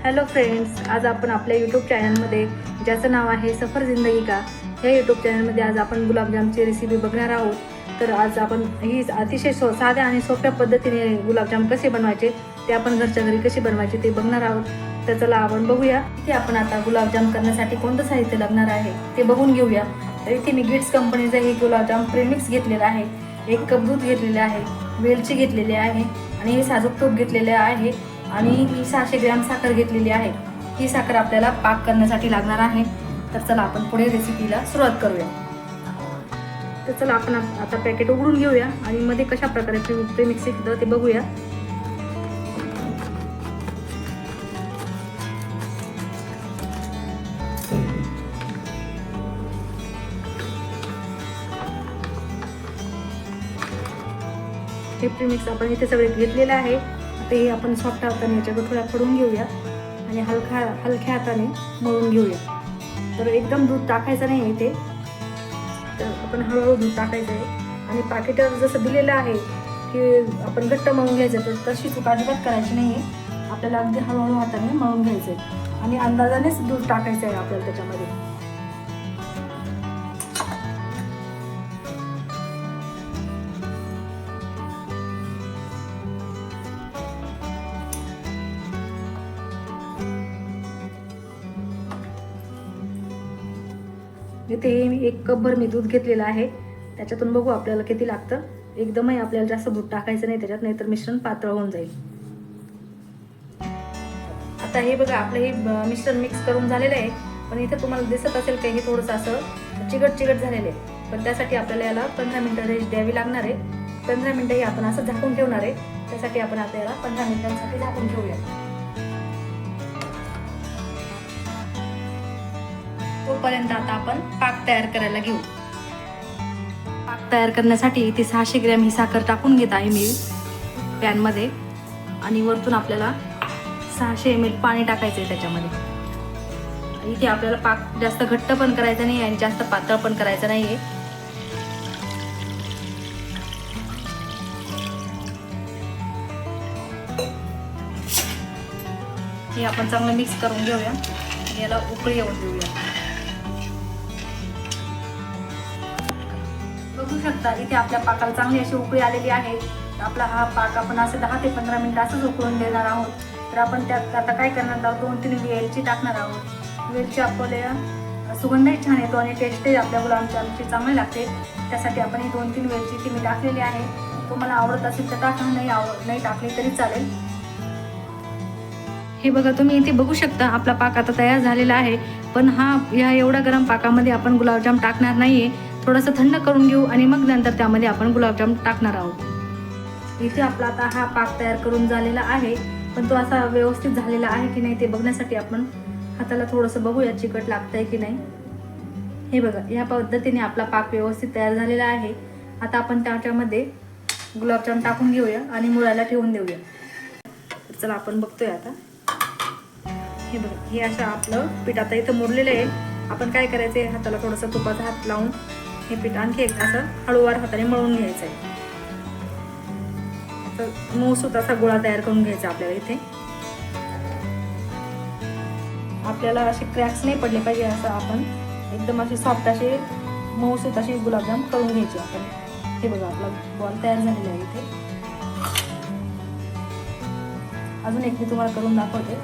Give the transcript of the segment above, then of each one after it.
Hello friends, आज आपण आपल्या यूट्यूब चॅनलमध्ये ज्याचं नाव आहे सफर जिंदगी का, या यूट्यूब चॅनलमध्ये आज आपण गुलाबजामची रेसिपी बघणार आहोत. तर आज आपण ही अतिशय साध्या आणि सोप्या पद्धतीने गुलाबजाम कसे बनवायचे ते आपण घरच्या घरी कसे बनवायचे ते बघणार आहोत. तर चला आपण बघूया. इथे आपण आता गुलाबजाम करण्यासाठी कोणतं साहित्य लागणार आहे ते बघून घेऊया. तर इथे मी गिट्स कंपनीचं हे गुलाबजाम प्रेमिक्स घेतलेलं आहे. 1 कप दूध घेतलेले आहे, वेलची घेतलेली आहे आणि हे साजूक तूप घेतलेले आहे आणि ही 600 ग्रॅम साखर घेतलेली आहे. ही साखर आपल्याला पाक करण्यासाठी लागणार आहे. तर चला आपण पुढे रेसिपीला सुरुवात करूया. तर चला आपण आता पॅकेट उघडून घेऊया आणि मध्ये कशा प्रकारे प्रेमिक्स येतं ते बघूया. हे प्रीमिक्स आपण इथे सगळे घेतलेले आहे. ते आपण सॉफ्ट हाताने याच्या गठुड्या फोडून घेऊया आणि हलक्या हाताने मळून घेऊया. तर एकदम दूध टाकायचं नाही इथे, तर आपण हळूहळू दूध टाकायचं आहे. आणि पाकिटावर जसं दिलेलं आहे की आपण घट्ट मळून घ्यायचं, तर तशी चूक अजिबात करायची नाही आहे. आपल्याला अगदी हळूहळू हाताने मळून घ्यायचं आहे आणि अंदाजानेच दूध टाकायचं आहे आपल्याला त्याच्यामध्ये. इथे 1 कपभर मी दूध घेतलेलं आहे. त्याच्यातून बघू आपल्याला किती लागतं. एकदमही आपल्याला जास्त दूध टाकायचं नाही त्याच्यात, नाहीतर मिश्रण पातळ होऊन जाईल. आता हे बघा, आपलं हे मिश्रण मिक्स करून झालेलं आहे. पण इथे तुम्हाला दिसत असेल की हे थोडंसं असं चिकट झालेलं आहे. पण त्यासाठी आपल्याला याला 15 मिनिटं रेस्ट द्यावी लागणार आहे. 15 मिनिटं हे आपण असं झाकून ठेवणार आहे. त्यासाठी आपण आता याला 15 मिनिटांसाठी झाकून ठेवूया. तोपर्यंत आता आपण पाक तयार करायला घेऊ. पाक तयार करण्यासाठी इथे 600 ग्रॅम ही साखर टाकून घेत आहे मी पॅनमध्ये. आणि वरतून आपल्याला 600 ml पाणी टाकायचं आहे त्याच्यामध्ये. इथे आपल्याला पाक जास्त घट्ट पण करायचा नाही आणि जास्त पातळ पण करायचं नाही आहे. हे आपण चांगलं मिक्स करून घेऊया आणि याला उकळी येऊन देऊया. बघू शकता इथे आपल्या पाकाला चांगली अशी उकळी आलेली आहे. आपला हा पाक आपण असं 10 ते 15 मिनिटं असंच उकळून देणार आहोत. तर आपण त्यात आता काय करणार आहोत, 2-3 वेलची टाकणार आहोत. वेलची आपल्याला सुगंधही छान येतो आणि टेस्टही आपल्या गुलाबजामची चांगली लागते. त्यासाठी आपण ही 2-3 वेलची ती मी टाकलेली आहे. तुम्हाला आवडत असेल तर टाका, नाही टाकली तरी चालेल. हे बघा, तुम्ही इथे बघू शकता आपला पाक आता तयार झालेला आहे. पण या एवढ्या गरम पाकामध्ये आपण गुलाबजाम टाकणार नाहीये. थोडंसं थंड करून घेऊ आणि मग नंतर त्यामध्ये आपण गुलाबजाम टाकणार आहोत. इथे आपला आता हा पाक तयार करून झालेला आहे. पण तो असा व्यवस्थित झालेला आहे की नाही ते बघण्यासाठी आपण हाताला थोडंसं बघूया चिकट लागतंय की नाही. हे बघा, या पद्धतीने आपला पाक व्यवस्थित तयार झालेला आहे. आता आपण त्याच्यामध्ये गुलाबजाम टाकून घेऊया आणि मुळायला ठेवून देऊया. चला आपण बघतोय आता. हे बघा, हे असं आपलं पीठ आता इथं मुरलेलं आहे. आपण काय करायचं आहे, हाताला थोडंसं तुपाचा हात लावून हे पीठ आणखी एकदा असं हळूवार हाताने मळून घ्यायचं आहे. तर मऊसूत असा गोळा तयार करून घ्यायचा आपल्याला. इथे आपल्याला असे क्रॅक्स नाही पडले पाहिजे, असं आपण एकदम असे सॉफ्ट असे मऊसूत असे गुलाबजाम करून घ्यायचे आपण. हे बघा, आपला बॉल तयार झालेला आहे. इथे अजून एक मी तुम्हाला करून दाखवते.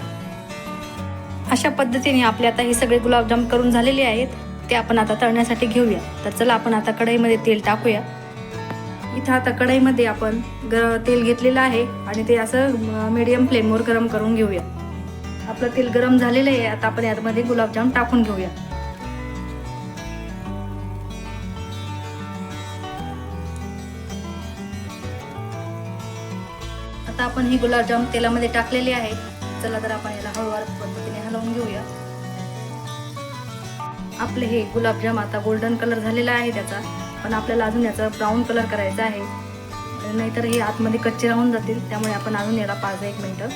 अशा पद्धतीने आपले आता हे सगळे गुलाबजाम करून झालेले आहेत. ते आपण आता तळण्यासाठी घेऊया. तर चला आपण आता कढईमध्ये तेल टाकूया. इथं आता कढईमध्ये आपण तेल घेतलेलं आहे आणि ते असं मीडियम फ्लेमवर गरम करून घेऊया. आपलं तेल गरम झालेलं आहे. आता आपण यामध्ये गुलाबजाम टाकून घेऊया. आता आपण ही गुलाबजाम तेलामध्ये टाकलेले आहेत. चला तर आपण याला हळूवार पद्धतीने हलवून घेऊया. आपले हे गुलाबजाम आता गोल्डन कलर झालेला आहे त्याचा, पण आपल्याला अजून याचा ब्राऊन कलर करायचा आहे, नाहीतर हे आतमध्ये कच्चे राहून जातील. त्यामुळे आपण अजून याला 5-1 मिनिटं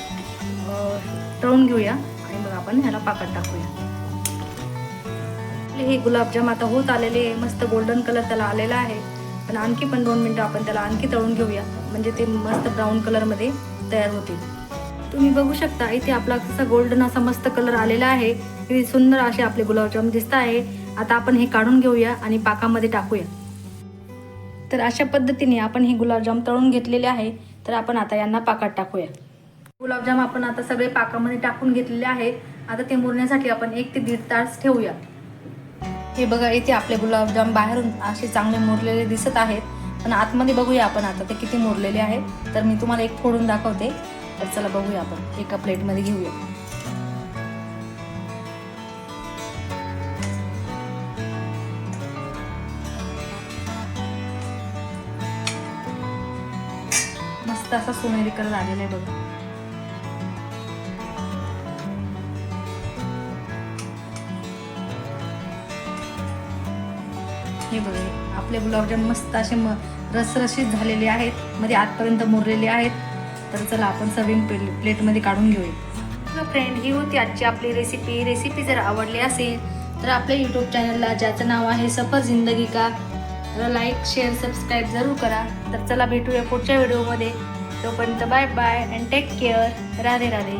तळून घेऊया आणि मग आपण ह्याला पाकात टाकूया. हे गुलाबजाम आता होत आलेले आहे. मस्त गोल्डन कलर त्याला आलेला आहे. पण आणखी 2 मिनिटं आपण त्याला आणखी तळून घेऊया, म्हणजे ते मस्त ब्राऊन कलरमध्ये तयार होतील. तुम्ही बघू शकता इथे आपला कसा गोल्डन असा मस्त कलर आलेला आहे. किती सुंदर असे आपले गुलाबजाम दिसत आहे. आता आपण हे काढून घेऊया आणि पाकामध्ये टाकूया. तर अशा पद्धतीने आपण हे गुलाबजाम तळून घेतलेले आहे. तर आपण आता यांना पाकात टाकूया. गुलाबजाम आपण आता सगळे पाकामध्ये टाकून घेतलेले आहे. आता ते मुरण्यासाठी आपण 1 ते 1.5 तास ठेवूया. हे बघा इथे आपले गुलाबजाम बाहेरून असे चांगले मुरलेले दिसत आहेत, पण आतमध्ये बघूया आपण आता ते किती मुरलेले आहेत. तर मी तुम्हाला एक फोडून दाखवते. तर चला बघूया, आपण एका प्लेटमध्ये घेऊया. मस्त असा सोनेरी कलर आलेला आहे बघा. हे बघा आपले गुलाबजाम मस्त असे रसरशीत झालेले आहेत, मध्ये आतपर्यंत मुरलेले आहेत. तर चला आपण सर्विंग प्लेटमध्ये काढून घेऊया. फ्रेंड, ही होती आजची आपली रेसिपी जर आवडली असेल तर आपल्या यूट्यूब चॅनलला, ज्याचं नाव आहे सफर जिंदगी का, तर लाईक शेअर सबस्क्राईब जरूर करा. तर चला भेटूया पुढच्या व्हिडिओमध्ये. तोपर्यंत bye bye and take care. Radhe Radhe.